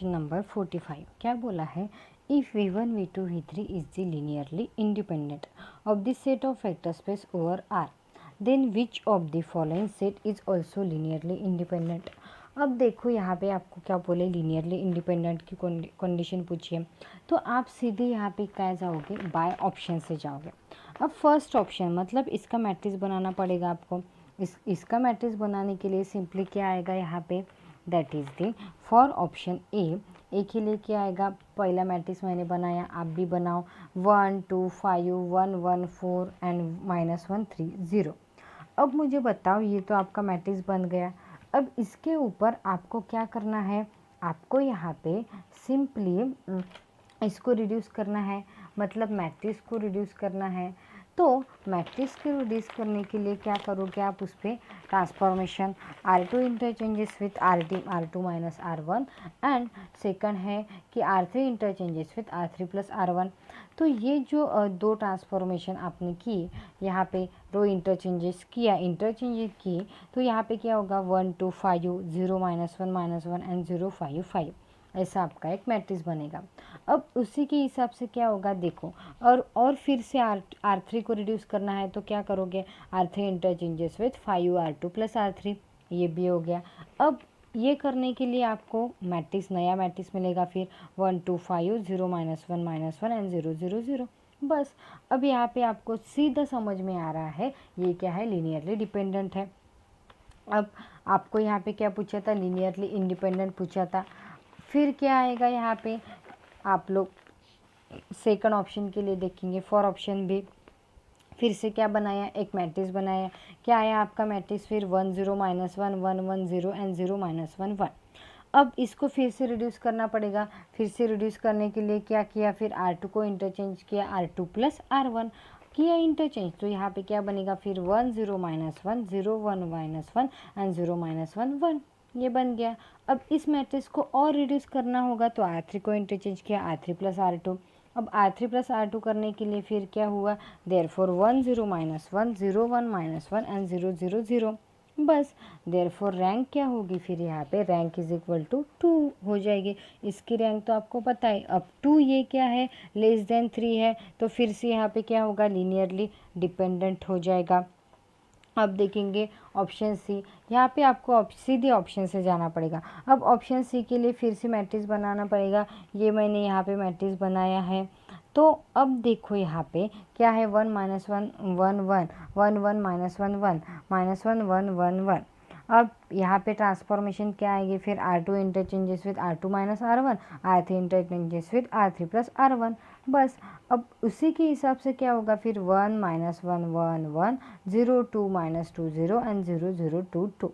Question number 45 क्या बोला है, if v1 v2 v3 is the linearly independent of the set of vector space over R, then which of the following set is also linearly independent. अब देखो यहाँ पे आपको क्या बोले, लीनियरली इंडिपेंडेंट की कंडीशन पूछिए, तो आप सीधे यहाँ पे क्या जाओगे, बाय ऑप्शन से जाओगे। अब फर्स्ट ऑप्शन मतलब इसका मैट्रिक्स बनाना पड़ेगा आपको। इसका मैट्रिक्स बनाने के लिए सिंपली क्या आएगा यहाँ पे, that is the for option ए के लिए क्या आएगा, पहला मैट्रिक्स मैंने बनाया, आप भी बनाओ, 1 2 5 1 1 4 एंड -1 3 0। अब मुझे बताओ, ये तो आपका मैट्रिक्स बन गया। अब इसके ऊपर आपको क्या करना है, आपको यहाँ पे सिंपली इसको रिड्यूस करना है, मतलब मैट्रिक्स को रिड्यूस करना है। तो मैट्रिक्स को रिड्यूस करने के लिए क्या करोगे आप, उस पर transformation R2 interchanges with R2 minus R1 and second है कि R3 interchanges with R3 plus R1। तो ये जो दो ट्रांसफॉर्मेशन आपने की, यहाँ पे रो इंटरचेंजेस की, तो यहाँ पे क्या होगा, 1 2 5 0 -1 एंड 0 5 5, ऐसा आपका एक मैट्रिक्स बनेगा। अब उसी के हिसाब से क्या होगा देखो, और फिर से R3 को रिड्यूस करना है, तो क्या करोगे, R3 interchanges with 5 R2 plus R3, ये भी हो गया। अब ये करने के लिए आपको मैट्रिक्स, नया मैट्रिक्स मिलेगा, फिर 1 2 5 0 -1 एंड 0 0 0। बस अब यहाँ पे आपको सीधा समझ में आ रहा है ये क्या है, लीनियरली डिपेंडेंट है। अब आपको यहाँ पे क्या पूछा था, लीनियरली इंडिपेंडेंट पूछा था। फिर क्या आएगा यहाँ पे, आप लोग सेकंड ऑप्शन के लिए देखेंगे, फॉर ऑप्शन भी फिर से क्या बनाया, एक मैट्रिक्स बनाया, क्या आया आपका मैट्रिक्स, फिर 1 0 -1 1 1 0 एंड 0 -1 1। अब इसको फिर से रिड्यूस करना पड़ेगा। फिर से रिड्यूस करने के लिए क्या किया, फिर R2 को इंटरचेंज किया, R2 प्लस R1 किया इंटरचेंज, तो यहाँ पे क्या बनेगा, फिर 1 0 -1 0 1 -1 एंड 0 -1 1, ये बन गया। अब इस मैट्रिक्स को और रिड्यूस करना होगा, तो R3 को इंटरचेंज किया, R3 प्लस R2। अब R3 प्लस R2 करने के लिए फिर क्या हुआ, देयरफॉर 1 0 -1 0 1 -1 एंड 0 0 0। बस देयरफॉर रैंक क्या होगी, फिर यहाँ पे रैंक इज इक्वल टू 2 हो जाएगी। इसकी रैंक तो आपको पता है। अब 2 ये क्या है, लेस देन 3 है, तो फिर से यहाँ पे क्या होगा, लीनियरली डिपेंडेंट हो जाएगा। अब देखेंगे ऑप्शन सी, यहाँ पे आपको सीधे ऑप्शन से जाना पड़ेगा। अब ऑप्शन सी के लिए फिर से मैट्रिक्स बनाना पड़ेगा, ये मैंने यहाँ पे मैट्रिक्स बनाया है। तो अब देखो यहाँ पे क्या है, 1 -1 1 1 1 1 -1 1 -1 1 1 1। अब यहाँ पे ट्रांसफॉर्मेशन क्या आएगी, फिर R2 interchanges with R2 minus R1, R3 interchanges with R3 plus R1। बस अब उसी के हिसाब से क्या होगा, फिर 1 -1 1 1 0 2 -2 0 एंड 0 0 2 2,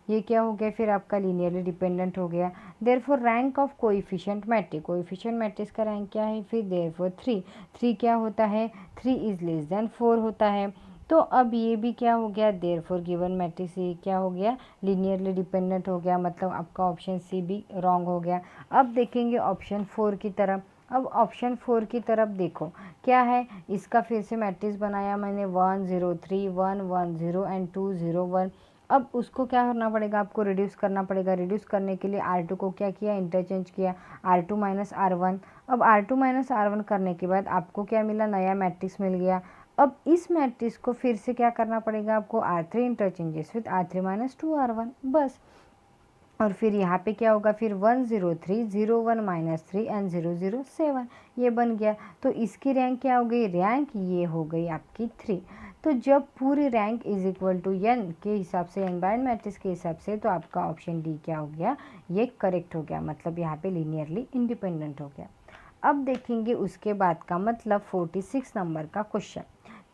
ये क्या हो गया, फिर आपका लीनियरली डिपेंडेंट हो गया। Therefore rank of coefficient matrix का रैंक क्या है, फिर देयरफॉर 3 क्या होता है, 3 इज लेस देन 4 होता है। तो अब ये भी क्या हो गया, देयरफॉर गिवन मैट्रिक्स ये क्या हो गया, लीनियरली डिपेंडेंट हो गया, मतलब आपका ऑप्शन सी भी रॉन्ग हो गया। अब देखेंगे ऑप्शन 4 की तरफ। अब ऑप्शन 4 की तरफ देखो क्या है, इसका फिर से मैट्रिक्स बनाया मैंने, 1 0 3 1 1 0 एंड 2 0 1। अब उसको क्या करना पड़ेगा, आपको रिड्यूस करना पड़ेगा। रिड्यूस करने के लिए R2 को क्या किया, इंटरचेंज किया, R2 माइनस R1। अब R2 माइनस R1 करने के बाद आपको क्या मिला, नया मैट्रिक्स मिल गया। अब इस मैट्रिक्स को फिर से क्या करना पड़ेगा आपको, R3 interchanges with R3 minus 2 R1, बस। और फिर यहाँ पे क्या होगा, फिर 1 0 3 0 1 -3 एंड 0 0 7, ये बन गया। तो इसकी रैंक क्या हो गई, रैंक ये हो गई आपकी 3। तो जब पूरी rank is equal to n के हिसाब से, n बाय मैट्रिक्स के हिसाब से, तो आपका ऑप्शन डी क्या हो गया, ये करेक्ट हो गया, मतलब यहाँ पे लीनियरली इंडिपेंडेंट हो गया। अब देखेंगे उसके बाद का मतलब 46 नंबर का क्वेश्चन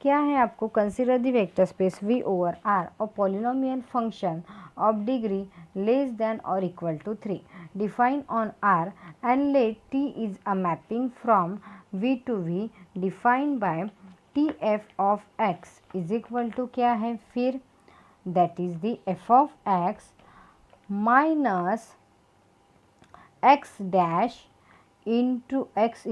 क्या है, आपको consider the vector space V over R और polynomial function of degree less than और equal to 3 define on R and let T is a mapping from V to V defined by TF of X is equal to क्या है, फिर that is the F of X minus X dash into X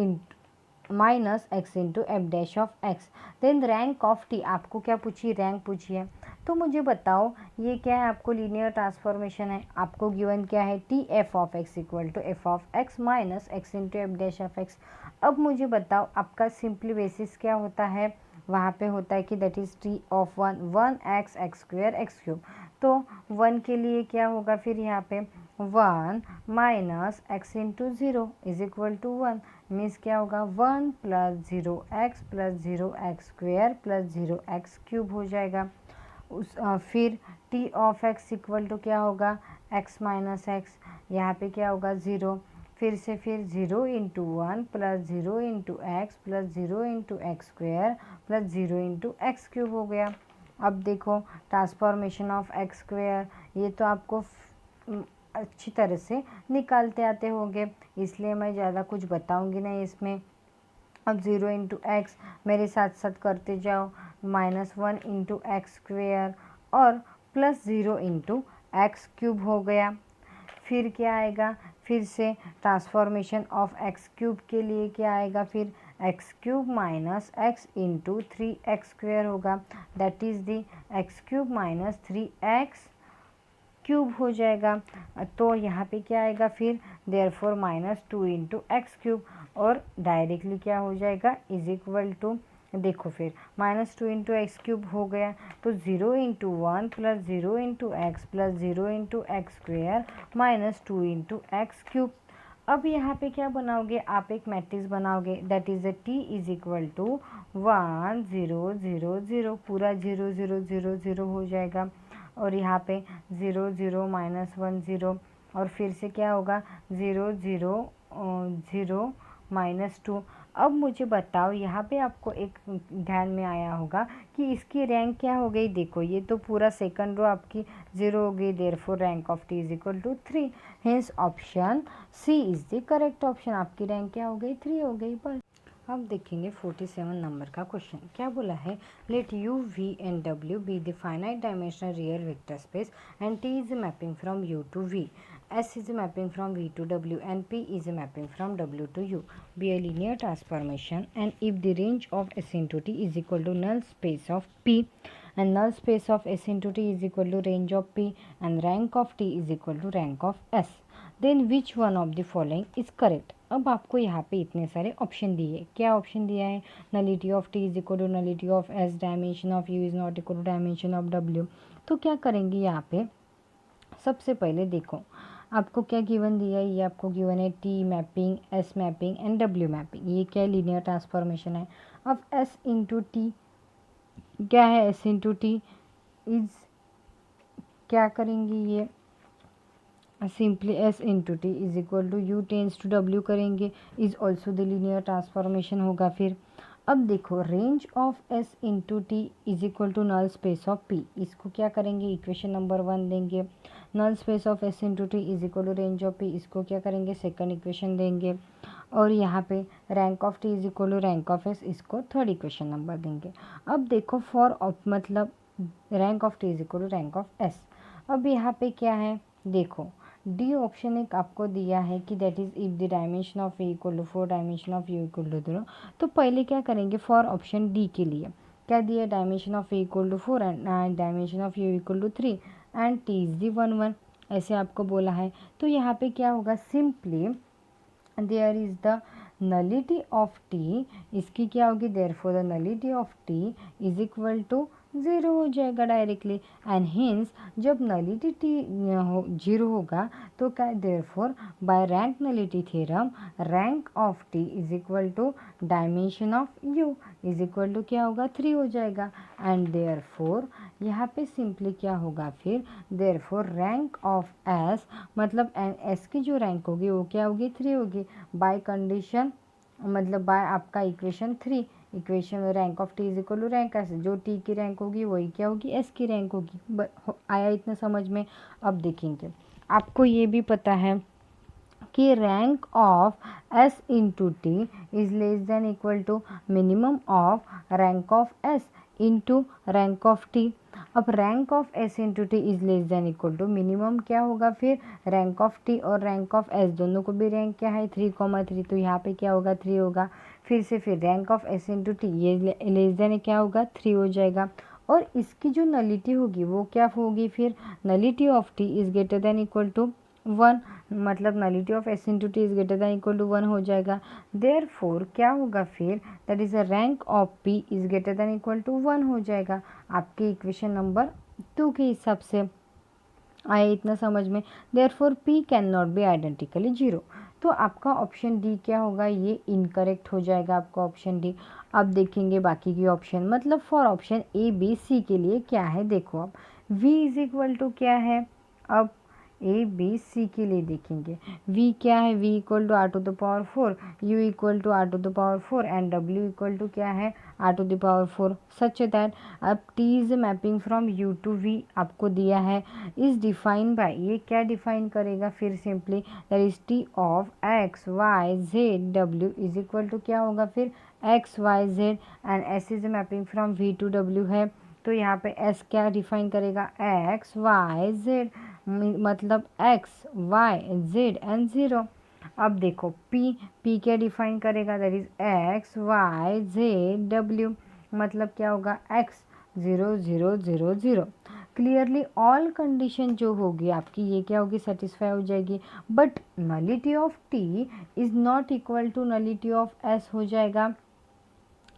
minus X into F dash of X। Then rank of T, आपको क्या पूछी, rank पूछी है। तो मुझे बताओ ये क्या है, आपको लीनियर ट्रांसफॉर्मेशन है, आपको गिवन क्या है T F of X equal to F of X minus x into F dash of X. अब मुझे बताओ आपका सिंपली बेसिस क्या होता है, वहाँ पे होता है कि that is T of one X X square X cube. तो वन के लिए क्या होगा फिर यहाँ पे one minus x into zero is equal to one, means क्या होगा one plus zero X square plus zero X cube हो जाएगा। फिर T of X equal to क्या होगा एक्स माइनस एक्स, यहाँ पे क्या होगा ज़ीरो, फिर से फिर zero into one plus zero into x plus zero into x square plus zero into x cube हो गया। अब देखो ट्रांसफॉर्मेशन ऑफ एक्स स्क्वेयर, ये तो आपको अच्छी तरह से निकालते आते होंगे, इसलिए मैं ज़्यादा कुछ बताऊंगी नहीं इसमें। अब ज़ीरो इंटू एक्स मेरे साथ साथ करते जाओ, minus one into x square और plus zero into x cube हो गया। फिर क्या आएगा, फिर से ट्रांसफॉर्मेशन ऑफ एक्स क्यूब के लिए क्या आएगा, फिर x cube minus x into three x square होगा, that is the x cube minus three x cube हो जाएगा। तो यहाँ पे क्या आएगा फिर therefore minus two into x cube, और डायरेक्टली क्या हो जाएगा इज इक्वल टू, देखो फिर minus two into x cube हो गया, तो zero into one plus zero into x plus zero into x square minus two into x cube. अब यहाँ पे क्या बनाओगे, आप एक मैट्रिक्स बनाओगे, that is a T is equal to one zero zero zero, पूरा ज़ीरो ज़ीरो ज़ीरो ज़ीरो हो जाएगा, और यहाँ पे zero zero minus one zero, और फिर से क्या होगा zero zero zero minus two. अब मुझे बताओ यहाँ पे आपको एक ध्यान में आया होगा कि इसकी रैंक क्या हो गई, देखो ये तो पूरा सेकंड रो आपकी ज़ीरो हो गई, therefore rank of T is equal to three, hence option C is the correct option, आपकी रैंक क्या हो गई थ्री हो गई। बस अब देखेंगे 47 नंबर का क्वेश्चन, क्या बोला है, let U V and W be the finite dimensional real vector space and T is mapping from U to V, S is a mapping from V to W and P is a mapping from W to U. Be a linear transformation, and if the range of S into T is equal to null space of P and null space of S into T is equal to range of P and rank of T is equal to rank of S, then which one of the following is correct? अब आपको यहाँ पे इतने सारे option दिए, क्या option दिया है, nullity of T is equal to nullity of S, dimension of U is not equal to dimension of W. तो क्या करेंगे यहाँ पे, सबसे पहले देखो आपको क्या गिवन दिया है, ये आपको गिवन है T mapping, S mapping and W mapping, ये क्या लीनियर ट्रांसफॉर्मेशन है। अब एस इंटू टी क्या है, एस इंटू टी इज क्या करेंगे, ये simply S into T is equal to U tense to W करेंगे, is also the linear transformation होगा। फिर अब देखो range of S into T is equal to null space of P, इसको क्या करेंगे इक्वेशन नंबर वन देंगे, null space of S into T is equal to range of P, इसको क्या करेंगे सेकंड इक्वेशन देंगे, और यहाँ पे rank of T is equal to rank of S, इसको थर्ड इक्वेशन नंबर देंगे। अब देखो फॉर ऑफ मतलब rank of T is equal to rank of S. अब यहाँ पे क्या है, देखो डी ऑप्शन एक आपको दिया है कि that is if the dimension of A equal to four, dimension of U equal to zero. तो पहले क्या करेंगे फॉर ऑप्शन डी के लिए क्या दिया, dimension of A equal to four and dimension of U equal to three and T is the one one, ऐसे आपको बोला है। तो यहाँ पे क्या होगा, simply there is the nullity of T, इसकी क्या होगी, therefore the nullity of T is equal to zero हो जाएगा डायरेक्टली, एंड हिंस जब नलिटी टी जीरो होगा तो क्या, therefore by rank nullity theorem rank of T is equal to dimension of U is equal to क्या होगा three हो जाएगा, एंड देयरफॉर यहाँ पे सिंपली क्या होगा फिर, देयरफॉर रैंक ऑफ एस मतलब एस की जो रैंक होगी वो क्या होगी थ्री होगी, बाय कंडीशन मतलब बाय आपका इक्वेशन थ्री, इक्वेशन में rank of T is equal to rank S, जो टी की रैंक होगी वही क्या होगी एस की रैंक होगी। आया इतना समझ में। अब देखेंगे आपको ये भी पता है कि rank of S into T is less than equal to minimum of rank of S into rank of T. अब rank of S into T is less than equal to minimum क्या होगा फिर, रैंक ऑफ टी और rank of S दोनों को भी rank क्या है 3,3, तो यहाँ पे क्या होगा 3 होगा। फिर से फिर rank of S into T ये लेस देन क्या होगा 3 हो जाएगा, और इसकी जो नलिटी होगी वो क्या होगी फिर, nullity of T is greater than equal to 1, मतलब nullity of S into T is greater than equal to 1 हो जाएगा। देयरफॉर क्या होगा फिर, that is a rank of P is greater than equal to 1 हो जाएगा आपके इक्वेशन नंबर 2 के हिसाब से। आए इतना समझ में। Therefore P can not be identically 0, तो आपका ऑप्शन डी क्या होगा, ये इनकरेक्ट हो जाएगा आपका ऑप्शन डी। अब देखेंगे बाकी की ऑप्शन, मतलब for option A B C के लिए क्या है, देखो अब v इज इक्वल टू क्या है, अब ए बी सी के लिए देखेंगे v क्या है, v equal to R to the power 4, u equal to R to the power 4 and w equal to क्या है, R to the power 4, such that अब t is mapping from u to v आपको दिया है, is define by, ये क्या define करेगा फिर, simply that is t of x y z w is equal to क्या होगा फिर x y z and s is mapping from v to w है, तो यहाँ पे s क्या डिफाइन करेगा, x y z, मतलब x y z एंड 0। अब देखो p क्या डिफाइन करेगा, that is x y z w, मतलब क्या होगा x 0 0 0 0। क्लियरली ऑल कंडीशन जो होगी आपकी ये क्या होगी, सेटिस्फाई हो जाएगी, but nullity of t is not equal to nullity of s हो जाएगा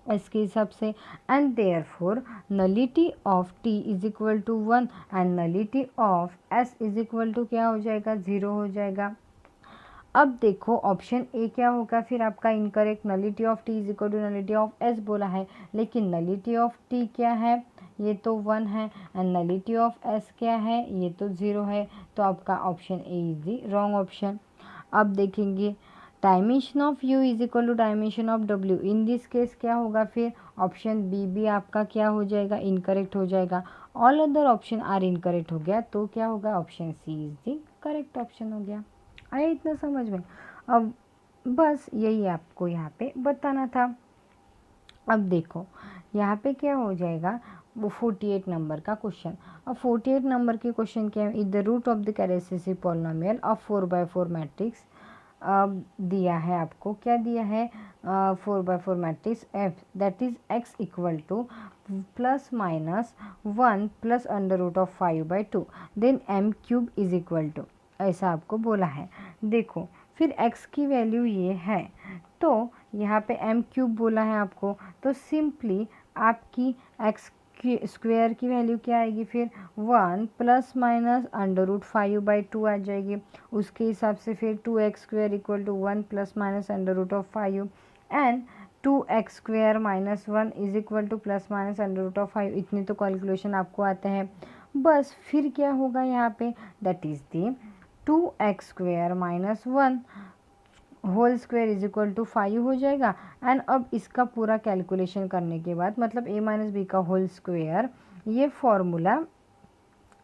इसके हिसाब से, and therefore nullity of t is equal to 1 and nullity of s is equal to क्या हो जाएगा, 0 हो जाएगा। अब देखो ऑप्शन ए क्या होगा फिर आपका incorrect, nullity of T is equal to nullity of S बोला है, लेकिन नलिटी ऑफ टी क्या है, ये तो 1 है एंड नलिटी ऑफ एस क्या है, ये तो 0 है, तो आपका option A is the wrong option. अब देखेंगे dimension of u is equal to dimension of w, in this case क्या होगा फिर, ऑप्शन बी भी आपका क्या हो जाएगा, इनकरेक्ट हो जाएगा, all other option are incorrect हो गया, तो क्या होगा, option C is the correct option हो गया। आया इतना समझ में। अब बस यही आपको यहाँ पे बताना था। अब देखो यहाँ पे क्या हो जाएगा, वो 48 नंबर का क्वेश्चन। अब 48 नंबर के क्वेश्चन क्या है, is the root of the characteristic polynomial of 4x4 matrix दिया है आपको, क्या दिया है, 4x4 matrix F that is x equal to plus minus 1 plus under root of 5/2 then m cube is equal to, ऐसा आपको बोला है। देखो फिर x की वैल्यू ये है, तो यहाँ पे m क्यूब बोला है आपको, तो सिंपली आपकी x स्क्वायर की वैल्यू क्या आएगी फिर 1 प्लस माइनस अंडर रूट 5/2 आ जाएगी, उसके हिसाब से फिर 2x square equal to 1 plus minus under root of 5 and 2x square minus 1 is equal to plus minus under root of 5, इतनी तो कैलकुलेशन आपको आते हैं। बस फिर क्या होगा यहाँ पे, that is the 2x square minus 1 whole square is equal to 5 हो जाएगा, एंड अब इसका पूरा कैलकुलेशन करने के बाद, मतलब a माइनस बी का होल स्क्वायर, ये फॉर्मूला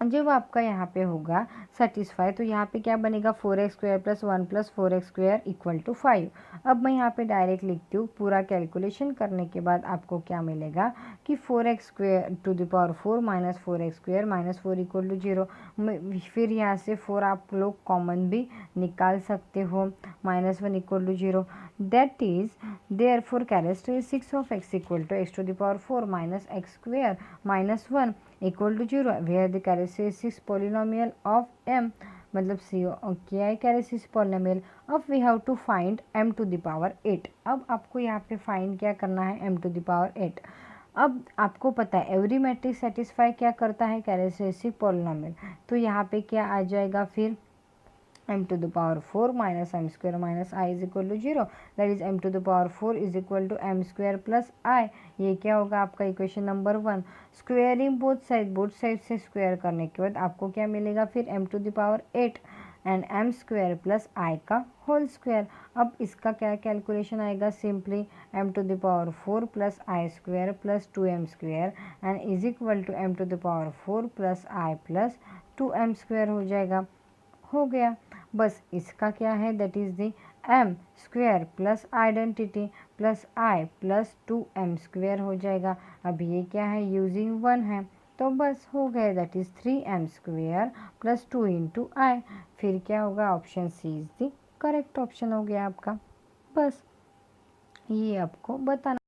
जब आपका यहाँ पे होगा सेटिस्फाई, तो यहाँ पे क्या बनेगा 4x square plus 1 plus 4x square equal to 5। अब मैं यहाँ पे डायरेक्ट लिखती हूँ, पूरा कैलकुलेशन करने के बाद आपको क्या मिलेगा कि 4x square to the power 4 minus 4x square minus 4 equal to 0। फिर यहाँ से 4 आप लोग कॉमन भी निकाल सकते हो, -1 equal to 0, that is therefore characteristics of x equal to x to the power 4 minus x square minus 1 equal to 0 where the characteristics polynomial of m, मतलब सी क्या है characteristics polynomial of, we have to find m to the power 8। अब आपको यहाँ पे find क्या करना है, m टू द पावर 8। अब आपको पता है एवरी मैट्रिक्स सेटिस्फाई क्या करता है, कैरेक्टरिस्टिक पॉलिनोमियल, तो यहाँ पे क्या आ जाएगा फिर m to the power 4 minus m square minus I is equal to 0, that is m to the power 4 is equal to m square plus I। ये क्या होगा आपका equation number 1। Squaring both side से स्क्वायर करने के बाद आपको क्या मिलेगा फिर m to the power 8 and m square plus I का होल स्क्वायर। अब इसका क्या कैलकुलेशन आएगा, simply m to the power 4 plus I square plus 2m square and is equal to m to the power 4 plus I plus 2m square हो जाएगा, हो गया। बस इसका क्या है, that is the m square plus identity plus I plus 2m square हो जाएगा। अब ये क्या है, यूजिंग 1 है, तो बस हो गया, that is 3m square plus 2 into I। फिर क्या होगा, option C is the correct option हो गया आपका। बस ये आपको बताना।